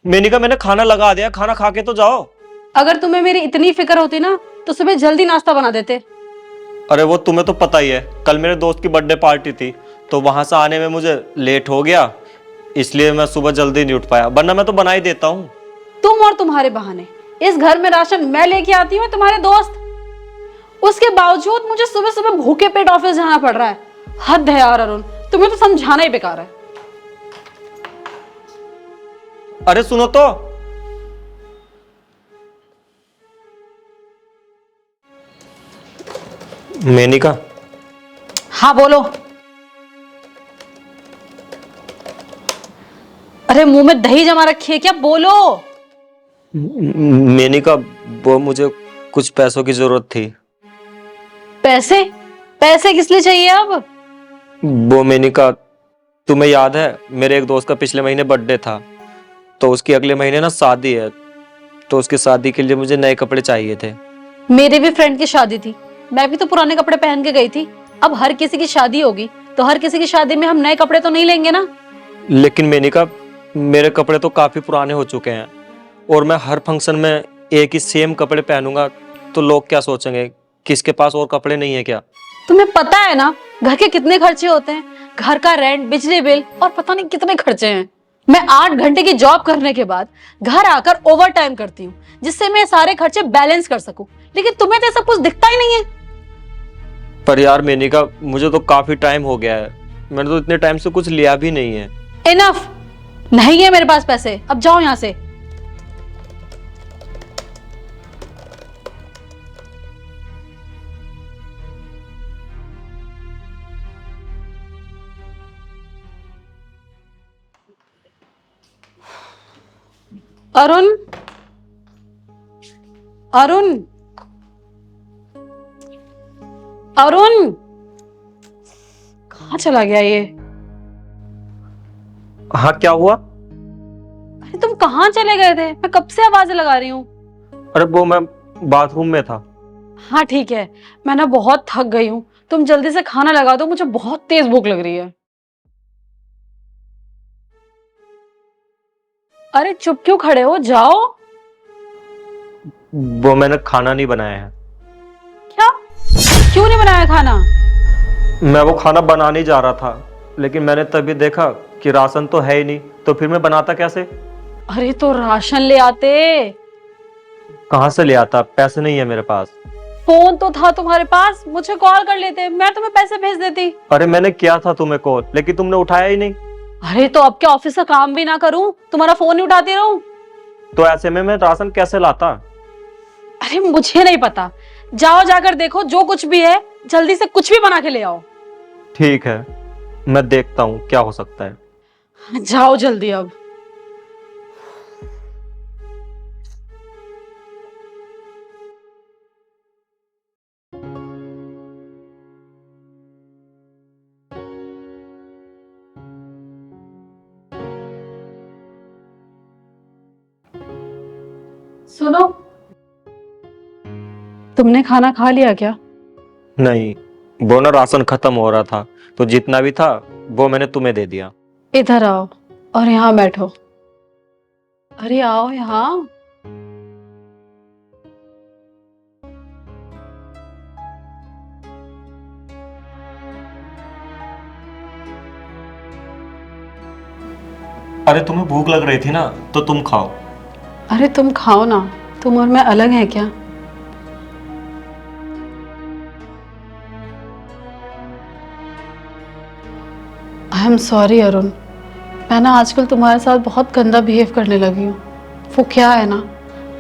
मैंने कहा मैंने खाना लगा दिया, खाना खा के तो जाओ। अगर तुम्हें मेरी इतनी फिक्र होती ना तो सुबह जल्दी नाश्ता बना देते। अरे वो तुम्हें तो पता ही है, कल मेरे दोस्त की बर्थडे पार्टी थी तो वहां से आने में मुझे लेट हो गया, इसलिए मैं सुबह जल्दी नहीं उठ पाया, वरना मैं तो बना ही देता हूँ। तुम और तुम्हारे बहाने। इस घर में राशन मैं लेके आती हूँ, तुम्हारे दोस्त। उसके बावजूद मुझे सुबह सुबह भूखे पेट ऑफिस जाना पड़ रहा है। हद है यार अरुण, तुम्हें तो समझाना ही बेकार है। अरे सुनो तो। मेनिका। हाँ बोलो। अरे मुंह में दही जमा रखी है क्या? बोलो। मेनिका, वो मुझे कुछ पैसों की जरूरत थी। पैसे? पैसे किस लिए चाहिए अब? वो मेनिका, तुम्हें याद है मेरे एक दोस्त का पिछले महीने बर्थडे था, तो उसकी अगले महीने ना शादी है, तो उसकी शादी के लिए मुझे नए कपड़े चाहिए थे। मेरे भी फ्रेंड की शादी थी, मैं भी तो पुराने कपड़े पहन के गई थी। अब हर किसी की शादी होगी तो हर किसी की शादी में हम नए कपड़े तो नहीं लेंगे ना। लेकिन मेनिका, मेरे कपड़े तो काफी पुराने हो चुके हैं और मैं हर फंक्शन में एक ही सेम कपड़े पहनूंगा तो लोग क्या सोचेंगे, किसके पास और कपड़े नहीं है क्या? तुम्हें पता है ना घर के कितने खर्चे होते हैं? घर का रेंट, बिजली बिल और पता नहीं कितने खर्चे हैं। मैं 8 घंटे की जॉब करने के बाद घर आकर ओवर टाइम करती हूँ, जिससे मैं सारे खर्चे बैलेंस कर सकूं। लेकिन तुम्हें तो सब कुछ दिखता ही नहीं है। पर यार मेनिका, मुझे तो काफी टाइम हो गया है, मैंने तो इतने टाइम से कुछ लिया भी नहीं है। इनफ। नहीं है मेरे पास पैसे, अब जाओ यहां से। अरुण, अरुण, अरुण, कहाँ चला गया ये? हाँ क्या हुआ? अरे तुम कहाँ चले गए थे? मैं कब से आवाजें लगा रही हूँ। अरे वो मैं बाथरूम में था। हाँ ठीक है, मैं ना बहुत थक गई हूँ, तुम जल्दी से खाना लगा दो, मुझे बहुत तेज भूख लग रही है। अरे चुप क्यों खड़े हो, जाओ। वो मैंने खाना नहीं बनाया है। क्या? क्यों नहीं बनाया खाना? मैं वो खाना बनाने जा रहा था, लेकिन मैंने तभी देखा कि राशन तो है ही नहीं, तो फिर मैं बनाता कैसे? अरे तो राशन ले आते। कहाँ से ले आता, पैसे नहीं है मेरे पास। फोन तो था तुम्हारे पास, मुझे कॉल कर लेते, मैं तुम्हें पैसे भेज देती। अरे मैंने किया था तुम्हें कॉल, लेकिन तुमने उठाया ही नहीं। अरे तो अब क्या ऑफिस का काम भी ना करूं, तुम्हारा फोन ही उठाती रहूं? तो ऐसे में मैं राशन कैसे लाता? अरे मुझे नहीं पता, जाओ जाकर देखो, जो कुछ भी है जल्दी से कुछ भी बना के ले आओ। ठीक है, मैं देखता हूँ क्या हो सकता है। जाओ जल्दी अब। सुनो, तुमने खाना खा लिया क्या? नहीं, वो ना राशन खत्म हो रहा था, तो जितना भी था वो मैंने तुम्हें दे दिया। इधर आओ और यहाँ बैठो। अरे आओ यहाँ। अरे तुम्हें भूख लग रही थी ना, तो तुम खाओ। अरे तुम खाओ ना, तुम और मैं अलग हैं क्या? आई एम सॉरी अरुण, मैं ना आजकल तुम्हारे साथ बहुत गंदा बिहेव करने लगी हूँ। वो क्या है ना,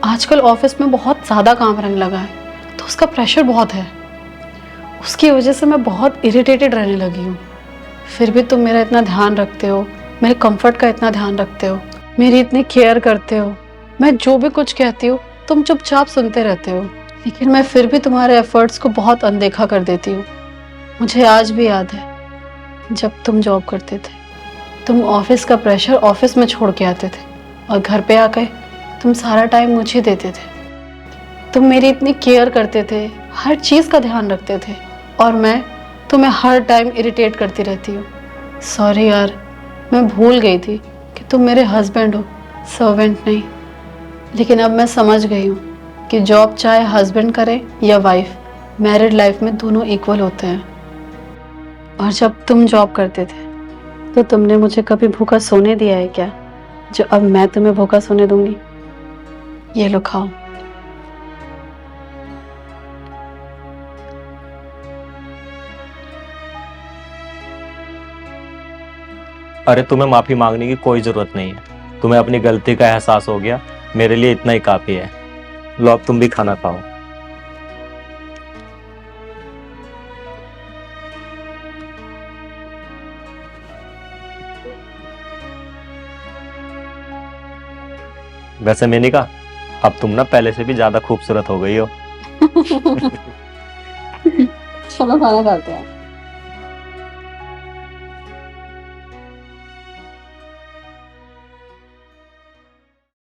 आजकल ऑफिस में बहुत ज़्यादा काम रहने लगा है, तो उसका प्रेशर बहुत है। उसकी वजह से मैं बहुत इरिटेटेड रहने लगी हूँ। फिर भी तुम मेरा इतना ध्यान रखते हो, मेरे कंफर्ट का इतना ध्यान रखते हो, मेरी इतनी केयर करते हो। मैं जो भी कुछ कहती हूँ तुम चुपचाप सुनते रहते हो, लेकिन मैं फिर भी तुम्हारे एफर्ट्स को बहुत अनदेखा कर देती हूँ। मुझे आज भी याद है जब तुम जॉब करते थे, तुम ऑफिस का प्रेशर ऑफिस में छोड़ के आते थे और घर पे आकर तुम सारा टाइम मुझे देते थे। तुम मेरी इतनी केयर करते थे, हर चीज़ का ध्यान रखते थे, और मैं तुम्हें हर टाइम इरिटेट करती रहती हूँ। सॉरी यार, मैं भूल गई थी कि तुम मेरे हस्बैंड हो सर्वेंट नहीं, लेकिन अब मैं समझ गई हूँ कि जॉब चाहे हस्बैंड करे या वाइफ, मैरिड लाइफ में दोनों इक्वल होते हैं। और जब तुम जॉब करते थे तो तुमने मुझे कभी भूखा सोने दिया है क्या, जो अब मैं तुम्हें भूखा सोने दूंगी? ये लो खाओ। अरे तुम्हें माफी मांगने की कोई जरूरत नहीं है, तुम्हें अपनी गलती का एहसास हो गया, मेरे लिए इतना ही काफी है। लो अब तुम भी खाना खाओ। वैसे मैंने कहा, अब तुम ना पहले से भी ज्यादा खूबसूरत हो गई हो। चलो खाना खाते हैं।